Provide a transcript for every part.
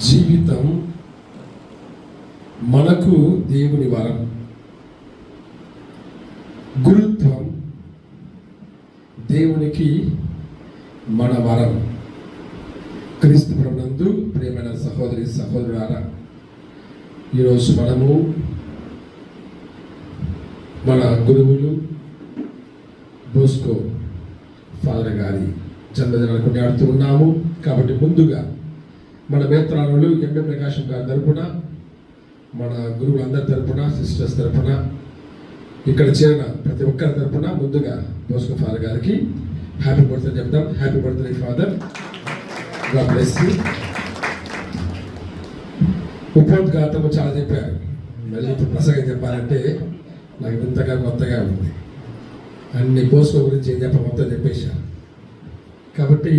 జీవితం మనకు దేవుని వరం. గురుత్వం దేవునికి మన వరం. క్రీస్తు ప్రభునందు ప్రియమైన సహోదరి సహోదరులారా, ఈరోజు మనము మన గురువులు బోస్కో ఫాదర్ గారి జన్మదినాన్ని కొనియాడుతూ ఉన్నాము. కాబట్టి ముందుగా మన మేత్రాలు ఎండ ప్రకాశం గారి తరపున, మన గురువులందరి తరపున, సిస్టర్స్ తరపున, ఇక్కడ చేరిన ప్రతి ఒక్కరి తరపున ముందుగా బోస్కో ఫాదర్ గారికి హ్యాపీ బర్త్డే చెప్తాం. Happy birthday father, God bless you. ఉపోద్ఘాతము చాలా చెప్పారు, మళ్ళీ ఇప్పుడు ప్రసంగం చెప్పాలంటే నాకు వింతగా కొత్తగా ఉంది. అన్ని బోస్కో గురించి ఏం చెప్ప మొత్తం చెప్పేశాను. కాబట్టి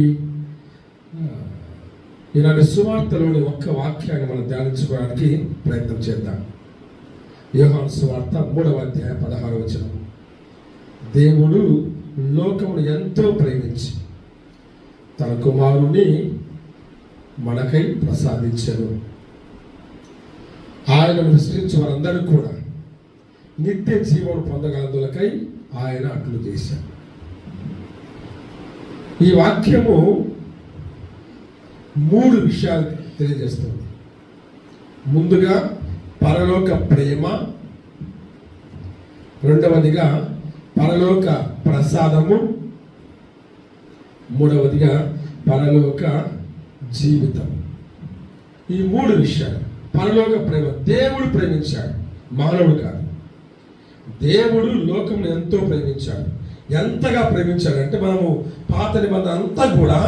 ఇలాంటి సువార్తలోని ఒక్క వాక్యాన్ని మనం ధ్యానించుకోవడానికి ప్రయత్నం చేద్దాం. యోహాను సువార్త 3వ అధ్యాయం 16వ వచనం. దేవుడు లోకమును ఎంతో ప్రేమించి తన కుమారుని మనకై ప్రసాదించెను. ఆయనను విశ్వసించే వారందరూ కూడా నిత్య జీవనం పొందగలందులకై ఆయన అట్లు చేశారు. ఈ వాక్యము 3 విషయాలు తెలియజేస్తుంది. ముందుగా పరలోక ప్రేమ, రెండవదిగా పరలోక ప్రసాదము, మూడవదిగా పరలోక జీవితం. ఈ 3 విషయాలు. పరలోక ప్రేమ, దేవుడు ప్రేమించాడు, మానవుడు కాదు. దేవుడు లోకమును ఎంతో ప్రేమించాడు. ఎంతగా ప్రేమించాడంటే మనము పాత నిబంధన అంతా కూడా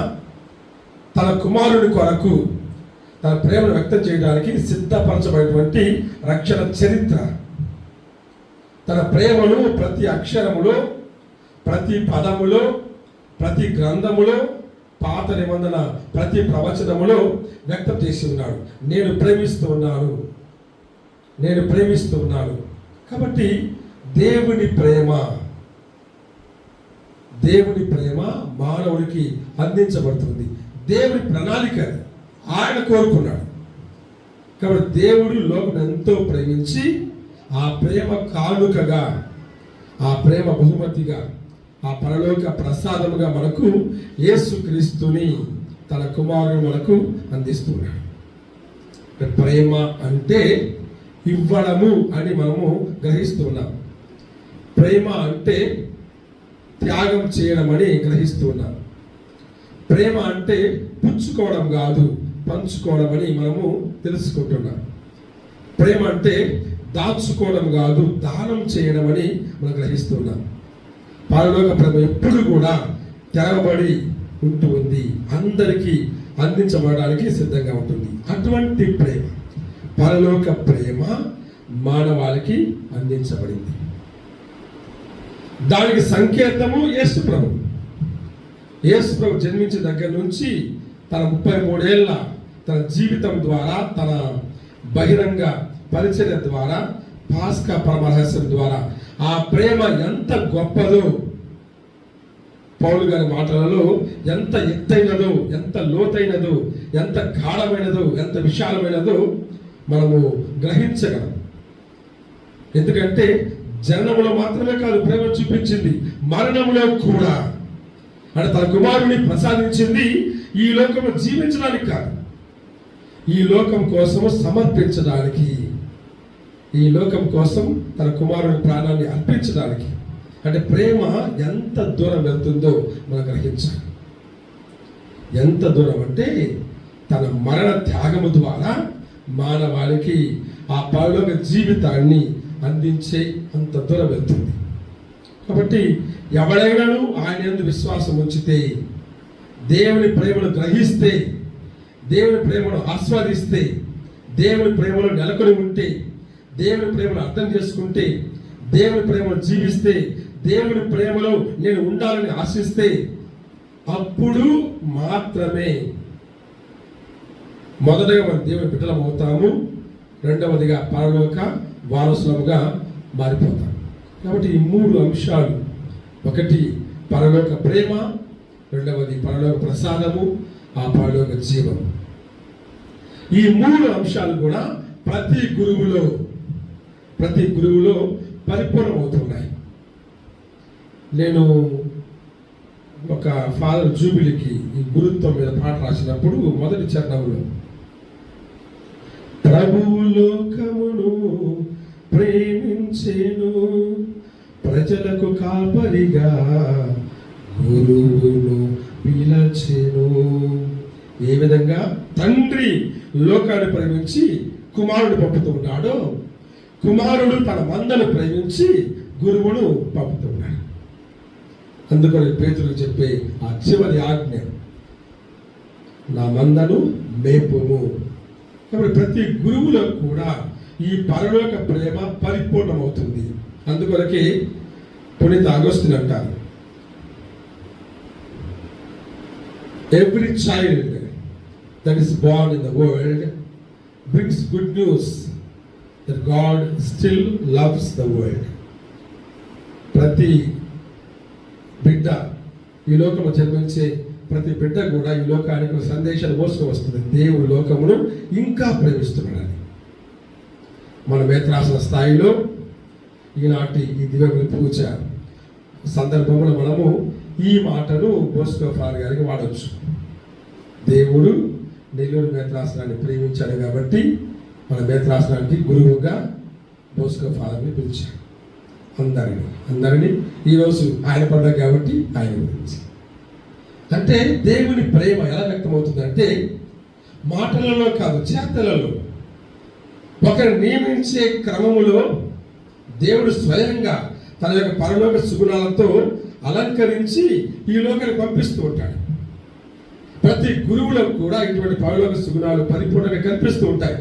తన కుమారుని కొరకు తన ప్రేమను వ్యక్తం చేయడానికి సిద్ధపరచబడినటువంటి రక్షణ చరిత్ర. తన ప్రేమను ప్రతి అక్షరములో, ప్రతి పదములో, ప్రతి గ్రంథములో, పాత నిబంధన ప్రతి ప్రవచనములో వ్యక్తం చేసి ఉన్నాడు. నేను ప్రేమిస్తూ ఉన్నాను, నేను ప్రేమిస్తూ ఉన్నాను. కాబట్టి దేవుని ప్రేమ మానవుడికి అందించబడుతుంది. దేవుని ప్రణాళిక ఆయన కోరుకున్నాడు. కాబట్టి దేవుడు లోకం ఎంతో ప్రేమించి ఆ ప్రేమ కానుకగా, ఆ ప్రేమ బహుమతిగా, ఆ పరలోక ప్రసాదముగా మనకు యేసుక్రీస్తుని తన కుమారుని మనకు అందిస్తున్నాడు. ప్రేమ అంటే ఇవ్వడము అని మనము గ్రహిస్తున్నాం. ప్రేమ అంటే త్యాగం చేయడం అని గ్రహిస్తున్నాం. ప్రేమ అంటే పుచ్చుకోవడం కాదు, పంచుకోవడం అని మనము తెలుసుకుంటున్నాం. ప్రేమ అంటే దాచుకోవడం కాదు, దానం చేయడం అని మనం గ్రహిస్తున్నాం. పరలోక ప్రేమ ఎప్పుడు కూడా తెరవబడి ఉంటుంది, అందరికీ అందించబడడానికి సిద్ధంగా ఉంటుంది. అటువంటి ప్రేమ, పరలోక ప్రేమ మానవాళికి అందించబడింది. దానికి సంకేతము యేసు ప్రభు. యేసు ప్రభు జన్మించిన దగ్గర నుంచి తన 33 ఏళ్ళ తన జీవితం ద్వారా, తన బహిరంగ పరిచర్య ద్వారా, పాస్కా పరమరహస్యం ద్వారా ఆ ప్రేమ ఎంత గొప్పదో, పౌలు గారి మాటలలో ఎంత ఎత్తైనదో, ఎంత లోతైనదో, ఎంత గాఢమైనదో, ఎంత విశాలమైనదో మనము గ్రహించగలం. ఎందుకంటే జననంలో మాత్రమే కాదు ప్రేమ చూపించింది, మరణంలో కూడా. అంటే తన కుమారుని ప్రసాదించింది ఈ లోకము జీవించడానికి కాదు, ఈ లోకం కోసము సమర్పించడానికి, ఈ లోకం కోసం తన కుమారుని ప్రాణాన్ని అర్పించడానికి. అంటే ప్రేమ ఎంత దూరం వెళ్తుందో మనం గ్రహించాలి. ఎంత దూరం అంటే తన మరణ త్యాగము ద్వారా మానవాళికి ఆ పరలోక జీవితాన్ని అందించే అంత దూరం వెళ్తుంది. కాబట్టి ఎవడైనాను ఆయన యందు విశ్వాసం ఉంచితే, దేవుని ప్రేమను గ్రహిస్తే, దేవుని ప్రేమను ఆస్వాదిస్తే, దేవుని ప్రేమలో నెలకొని ఉంటే, దేవుని ప్రేమను అర్థం చేసుకుంటే, దేవుని ప్రేమను జీవిస్తే, దేవుని ప్రేమలో నేను ఉండాలని ఆశిస్తే, అప్పుడు మాత్రమే మొదటగా మనం దేవుని బిడ్డలం అవుతాము, రెండవదిగా పరలోక వారసులముగా మారిపోతాం. కాబట్టి ఈ 3 అంశాలు, ఒకటి పరలోక ప్రేమ, రెండవది పరలోక ప్రసాదము, ఆ పరలోక జీవము. ఈ 3 అంశాలు కూడా ప్రతి గురువులో పరిపూర్ణమవుతున్నాయి. నేను ఒక ఫాదర్ జూబిలీకి ఈ గురుత్వం మీద పాట రాసినప్పుడు మొదటి చరణంలో ప్రభువు లోకమును ప్రేమించెను, ప్రజలకు కాపరిగా గురువును పిలచెను. ఏ విధంగా తండ్రి లోకాన్ని ప్రేమించి కుమారుడు పంపుతూ ఉన్నాడో, కుమారుడు తన మందను ప్రేమించి గురువును పంపుతున్నాడు. అందుకని పేతురుకు చెప్పే ఆ చివరి ఆజ్ఞ, నా మందను మేపుము. కాబట్టి ప్రతి గురువులో కూడా ఈ పరలోక ప్రేమ పరిపూర్ణమవుతుంది. అందుకొరకే పునీత అగస్టిన్ అంటారు, every child that is born in the world brings good news that God still loves the world. ప్రతి బిడ్డ, ఈ లోకము జన్మించే ప్రతి బిడ్డ కూడా ఈ లోకానికి ఒక సందేశాన్ని మోసుకు వస్తుంది, దేవుడు లోకమును ఇంకా ప్రేమిస్తున్నాడని. మన మేత్రాసన స్థాయిలో ఈనాటి ఈ దివ్య పూజ సందర్భంలో మనము ఈ మాటను బోస్కో ఫాదర్ గారికి వాడవచ్చు. దేవుడు నెల్లూరు మేత్రాసనాన్ని ప్రేమించాడు కాబట్టి మన మేత్రాసనానికి గురువుగా బోస్కో ఫాదర్ని పిలిచాడు. అందరినీ ఈరోజు ఆయన పండుగ కాబట్టి ఆయన గురించి. అంటే దేవుని ప్రేమ ఎలా వ్యక్తమవుతుందంటే మాటలలో కాదు, చేతలలో. ఒకరు నియమించే క్రమములో దేవుడు స్వయంగా తన యొక్క పరలోక సుగుణాలతో అలంకరించి ఈ లోకాన్ని పంపిస్తూ ఉంటాడు. ప్రతి గురువులకు కూడా ఇటువంటి పరలోక సుగుణాలు పరిపూర్ణంగా కనిపిస్తూ ఉంటాయి.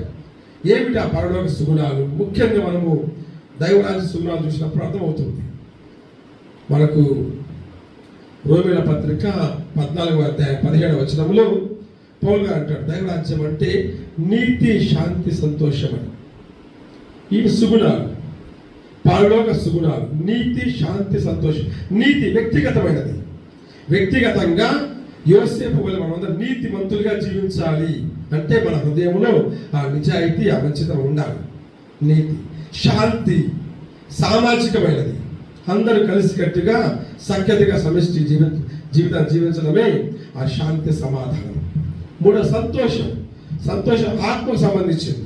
ఏమిటి ఆ పరలోక సుగుణాలు? ముఖ్యంగా మనము దైవరాజ్య సుగుణాలు చూసినప్పుడు అర్థమవుతుంది. మనకు రోమీయుల పత్రిక 14వ అధ్యాయం 17వ వచనంలో పౌలు గారు అంటాడు, దైవరాజ్యం అంటే నీతి, శాంతి, సంతోషం అని. ఈ సుగుణాలు పరలోక సుగుణాలు, నీతి, శాంతి, సంతోషం. నీతి వ్యక్తిగతమైనది. వ్యక్తిగతంగా యోసేపు వల్ల మనమందరం నీతిమంతులుగా జీవించాలి అంటే మన హృదయంలో ఆ నిజాయితీ, ఆ మంచితనం ఉండాలి. నీతి. శాంతి సామాజికమైనది. అందరూ కలిసికట్టుగా సఖ్యతగా సమిష్టి జీవితాన్ని జీవించడమే ఆ శాంతి, సమాధానం. 3 సంతోషం. సంతోషం ఆత్మకు సంబంధించింది.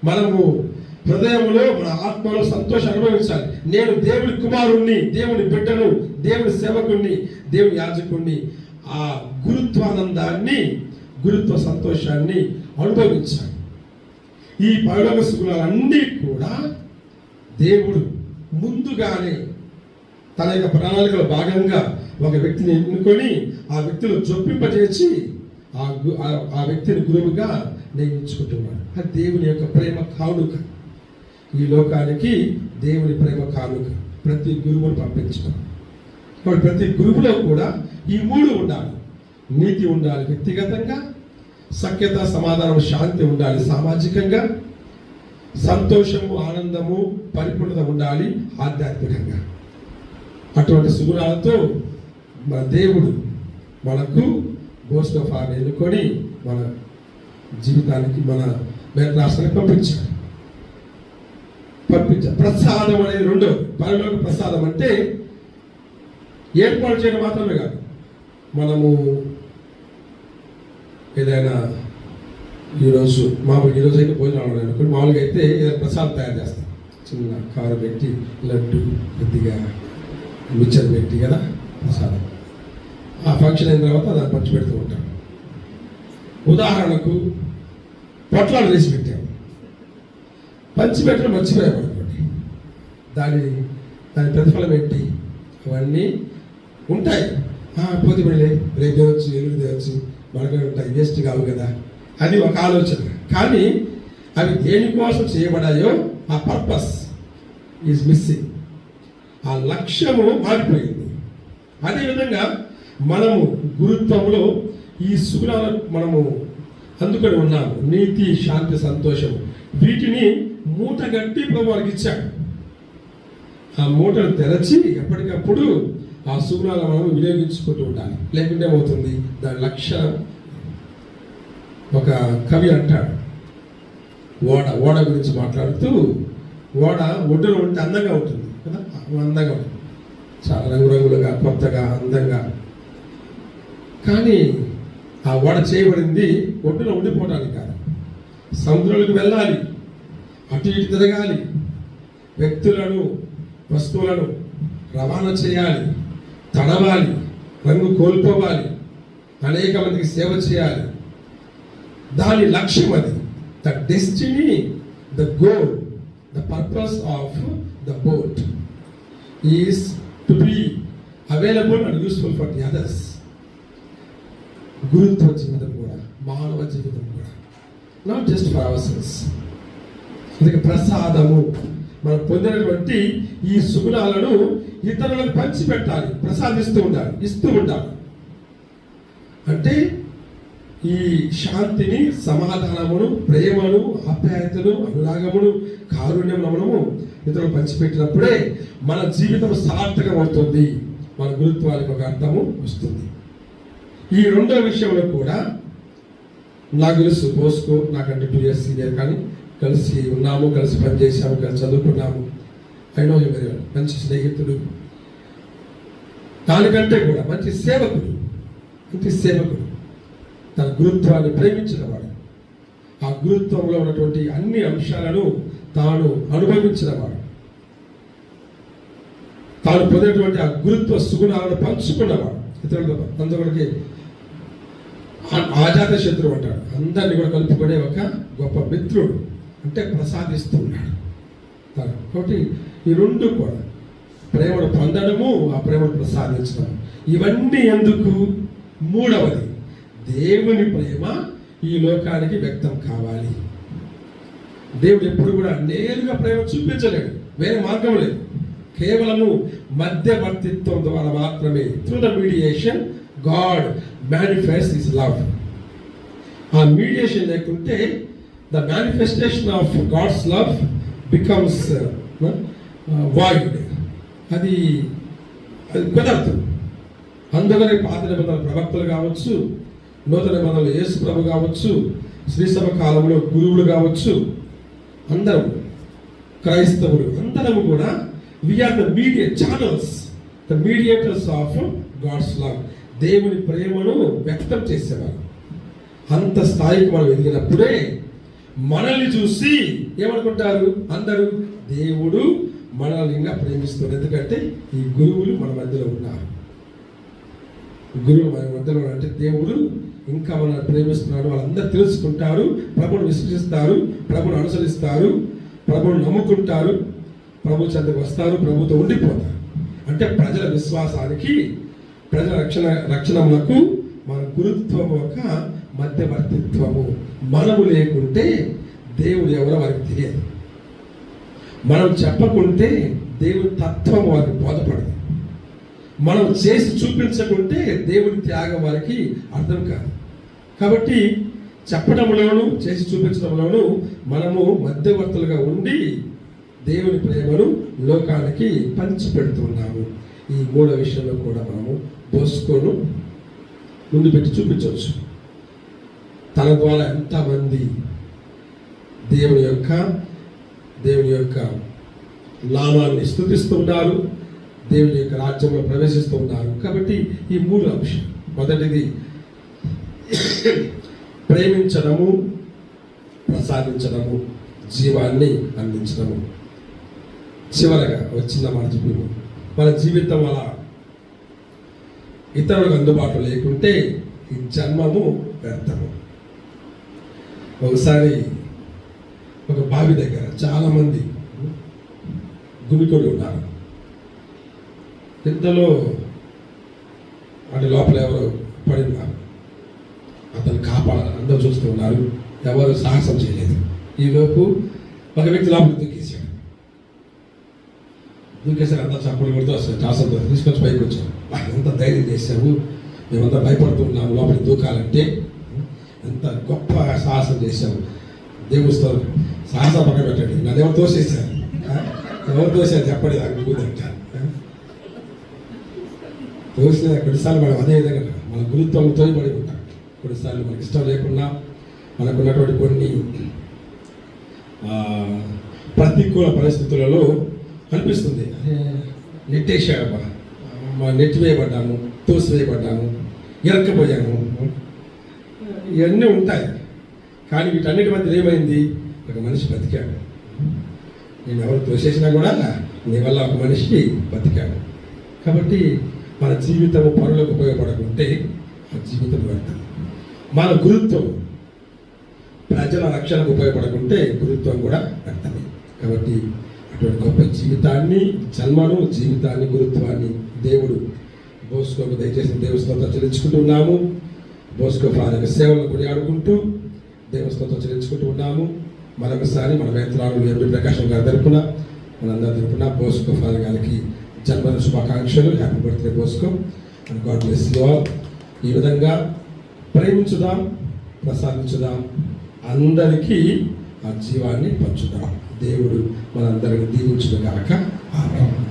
మనము హృదయంలో, మన ఆత్మలో సంతోషం అనుభవించాలి. నేను దేవుని కుమారుణ్ణి, దేవుని బిడ్డను, దేవుని సేవకుణ్ణి, దేవుని యాజకుణ్ణి. ఆ గురుత్వానందాన్ని, గురుత్వ సంతోషాన్ని అనుభవించాలి. ఈ పరలోక సుగుణాలన్నీ కూడా దేవుడు ముందుగానే తన యొక్క ప్రణాళికలో భాగంగా ఒక వ్యక్తిని ఎన్నుకొని ఆ వ్యక్తిలో జొప్పింపజేసి ఆ వ్యక్తిని గురువుగా నియమించుకుంటున్నాడు. అది దేవుని యొక్క ప్రేమ కానుక. ఈ లోకానికి దేవుని ప్రేమ కానుక ప్రతి గురువును పంపించడం. కాబట్టి ప్రతి గురువులో కూడా ఈ 3 ఉండాలి. నీతి ఉండాలి వ్యక్తిగతంగా, సఖ్యత, సమాధానం, శాంతి ఉండాలి సామాజికంగా, సంతోషము, ఆనందము, పరిపూర్ణత ఉండాలి ఆధ్యాత్మికంగా. అటువంటి సుగుణాలతో మన దేవుడు మనకు బోస్కో ఫాదర్ని ఎన్నుకొని మన జీవితానికి, మన మేత్రాసనానికి పంపించాడు. ప్రసాదం అనేది 2. పరలోక ప్రసాదం అంటే ఏర్పాటు చేయడం మాత్రమే కాదు. మనము ఏదైనా ఈరోజు అయితే భోజనం అనుకోండి, మామూలుగా అయితే ఏదైనా ప్రసాదం తయారు చేస్తాం. చిన్న కారం పెట్టి, లడ్డు, కొద్దిగా మిక్చర్ పెట్టి కదా ప్రసాదం. ఆ ఫంక్షన్ అయిన తర్వాత దాన్ని పంచి పెడుతూ ఉంటాం. ఉదాహరణకు పొట్లాలు వేసి పెట్టాము, పంచిపెట్టడం మర్చిపోయాం అనుకోండి, దాని ప్రతిఫలం ఏంటి? అవన్నీ ఉంటాయి. పోతే మళ్ళీ రేపు తేవచ్చు, ఎల్లుండి తేవచ్చు, మనకే ఉంటాయి, వేస్ట్ కావు కదా. అది ఒక ఆలోచన. కానీ అవి దేనికోసం చేయబడాయో ఆ పర్పస్ ఈజ్ మిస్సింగ్. ఆ లక్ష్యము మారిపోయింది. అదేవిధంగా మనము గురుత్వంలో ఈ సుగుణాలను మనము అందుకొని ఉన్నాము. నీతి, శాంతి, సంతోషము. వీటిని మూటగట్టి ప్రభు వారికి ఇచ్చాడు. ఆ మూటను తెరచి ఎప్పటికప్పుడు ఆ సుగుణాలను మనం వినియోగించుకుంటూ ఉండాలి. లేకుంటే ఏమవుతుంది, దాని లక్ష్యం ఒక కవి అంటాడు, ఓడ గురించి మాట్లాడుతూ, ఓడ ఒడ్డున ఉంటే అందంగా ఉంటుంది కదా, అందంగా ఉంటుంది, చాలా రంగురంగులుగా, కొత్తగా, అందంగా. కానీ ఆ ఓడ చేయబడింది ఒడ్డున ఉండిపోవడానికి కాదు, సముద్రంలోకి వెళ్ళాలి, అటు ఇటు తిరగాలి, వ్యక్తులను, వస్తువులను రవాణా చేయాలి, తడవాలి, రంగు కోల్పోవాలి, అనేక మందికి సేవ చేయాలి. దాని లక్ష్యం అది. The destiny, the goal, the purpose of the boat is to be available and useful for the others. గురుత్వ జీవితం కూడా, మానవ జీవితం కూడా, not just for our selves. అందుకే ప్రసాదము, మనం పొందినటువంటి ఈ సుగుణాలను ఇతరులకు పంచిపెట్టాలి, ప్రసాదిస్తూ ఉండాలి, ఇస్తూ ఉండాలి. అంటే ఈ శాంతిని, సమాధానమును, ప్రేమను, ఆప్యాయతను, అనురాగమును, కారుణ్యమును మనము ఇతరులు పంచిపెట్టినప్పుడే మన జీవితం సార్థకం అవుతుంది, మన గురుత్వానికి ఒక అర్థము వస్తుంది. ఈ రెండో విషయంలో కూడా నాకు తెలుసు, బోస్కో నాకంటే 2 years సీనియర్, కానీ కలిసి ఉన్నాము, కలిసి పనిచేసాము, కలిసి చదువుకున్నాము. I know you very well. మంచి స్నేహితుడు, దానికంటే కూడా మంచి సేవకుడు, తన గురుత్వాన్ని ప్రేమించిన వాడు, ఆ గురుత్వంలో ఉన్నటువంటి అన్ని అంశాలను తాను అనుభవించిన వాడు, తాను పొందినటువంటి ఆ గురుత్వ సుగుణాలను పంచుకున్నవాడు ఇతరులతో. అందువలకి ఆజాత శత్రువు అంటాడు, అందరినీ కూడా కలుపుకునే ఒక గొప్ప మిత్రుడు, అంటే ప్రసాదిస్తూ ఉన్నాడు. కాబట్టి ఈ రెండు కూడా, ప్రేమను పొందడము, ఆ ప్రేమను ప్రసాదించడం, ఇవన్నీ ఎందుకు? మూడవది, దేవుని ప్రేమ ఈ లోకానికి వ్యక్తం కావాలి. దేవుడు ఎప్పుడు కూడా నేరుగా ప్రేమ చూపించలేడు, వేరే మార్గం లేదు. కేవలము మధ్యవర్తిత్వం ద్వారా మాత్రమే, through the mediation God manifest his love. ఆ మీడియేషన్ లేకుంటే the manifestation of God's love becomes void. అది కుదరదు. అందుకనే పాత నిబంధనల ప్రవక్తలు కావచ్చు, నూతన నిబంధనలు యేసు ప్రభు కావచ్చు, శ్రీసభ కాలంలో గురువులు కావచ్చు, అందరం క్రైస్తవులు అందరము కూడా we are the channels, the mediators of God's love. దేవుని ప్రేమను వ్యక్తం చేసేవారు. అంత స్థాయికి మనం ఎదిగినప్పుడే మనల్ని చూసి ఏమనుకుంటారు అందరూ, దేవుడు మనల్ని ఇంకా ప్రేమిస్తున్నారు. ఎందుకంటే ఈ గురువులు మన మధ్యలో ఉన్నారు. గురువులు మన మధ్యలో అంటే దేవుడు ఇంకా మనల్ని ప్రేమిస్తున్నాడు. వాళ్ళందరూ తెలుసుకుంటారు, ప్రభువును విశ్వసిస్తారు, ప్రభువును అనుసరిస్తారు, ప్రభువును నమ్ముకుంటారు, ప్రభు చెంతకు వస్తారు, ప్రభుతో ఉండిపోతారు. అంటే ప్రజల విశ్వాసానికి, ప్రజల రక్షణములకు మన గురుత్వం ఒక మధ్యవర్తిత్వము. మనము లేకుంటే దేవుడు ఎవరో వారికి తెలియదు. మనం చెప్పకుంటే దేవుని తత్వం వారికి బోధపడదు. మనం చేసి చూపించకుంటే దేవుని త్యాగం వారికి అర్థం కాదు. కాబట్టి చెప్పడంలోనూ చేసి చూపించడంలోనూ మనము మధ్యవర్తులుగా ఉండి దేవుని ప్రేమను లోకానికి పంచిపెడుతున్నాము. ఈ మూడో విషయంలో కూడా మనము బోస్కోను ముందు పెట్టి చూపించవచ్చు. తన ద్వారా ఎంతమంది దేవుని యొక్క నామాన్ని స్తుతిస్తూ ఉన్నారు, దేవుని యొక్క రాజ్యంలో ప్రవేశిస్తూ ఉన్నారు. కాబట్టి ఈ మూడు అంశం, మొదటిది ప్రేమించడము, ప్రసాదించడము, జీవాన్ని అందించడము. చివరగా వచ్చిన మాట చెప్పి, మన జీవితం అలా ఇతరులకు అందుబాటులో లేకుంటే ఈ జన్మము వ్యర్థము. ఒకసారి ఒక బావి దగ్గర చాలామంది గుమికొని ఉన్నారు. ఇంతలో వాటి లోపల ఎవరో పడి ఉన్నారు. అతను కాపాడాలి, అందరూ చూస్తూ ఉన్నారు, ఎవరు సాహసం చేయలేదు. ఈలోపు ఒక వ్యక్తి లోపలికి దూకేశాడు. అంతా చప్పులు కొడుతూ వస్తాడు, చాసంతో తీసుకొచ్చి పైకి వచ్చాడు. ఎంత ధైర్యం చేశావు, మేమంతా భయపడుతూ ఉన్నాము లోపలికి దూకాలంటే, ఎంత గొప్ప సాహసం చేశావు. దేవుడితో సాహసం పక్కన పెట్టండి, నన్ను ఎవరు తోసేశారు, ఎవరు తోసారు చెప్పండి, నాకు కూదంట తోసిన కొన్నిసార్లు మనం అదే విధంగా మన గురుత్వం తోయబడి ఉంటాం. కొన్నిసార్లు మనకి ఇష్టం లేకుండా మనకున్నటువంటి కొన్ని ప్రతికూల పరిస్థితులలో కనిపిస్తుంది. నెట్టేసాడబ్బా, నెట్టివేయబడ్డాము, తోసివేయబడ్డాము, ఇరక్కపోయాము, ఇవన్నీ ఉంటాయి. కానీ వీటన్నిటి మధ్య ఏమైంది? ఒక మనిషి బతికాడు. నేను ఎవరు తోసేసినా కూడా నీ వల్ల ఒక మనిషి బతికాడు. కాబట్టి మన జీవితం పనులకు ఉపయోగపడకుంటే ఆ జీవితం వ్యర్థం. మన గురుత్వం ప్రజల రక్షణకు ఉపయోగపడకుంటే గురుత్వం కూడా వ్యర్థమే. కాబట్టి అటువంటి గొప్ప జీవితాన్ని, జన్మను, జీవితాన్ని, గురుత్వాన్ని దేవుడు బోస్కోకు దయచేసిన దేవస్థానంతో చెల్లించుకుంటున్నాము. బోస్కో ఫాదర్ సేవలను కొనియాడుకుంటూ దేవస్థానంతో చెల్లించుకుంటూ ఉన్నాము. మరొకసారి మన వేతనాలు ఎంపీ ప్రకాశం గారి తరపున, మనందరి తరపున బోస్కో ఫాదర్ గారికి జన్మదిన శుభాకాంక్షలు. Happy birthday Bosco and God bless you all. ఈ విధంగా ప్రేమించుదాం, ప్రసాదించుదాం, అందరికీ ఆ జీవాన్ని పంచుదాం. దేవుడు మనందరిని దీవించుగాక. ఆమేన్.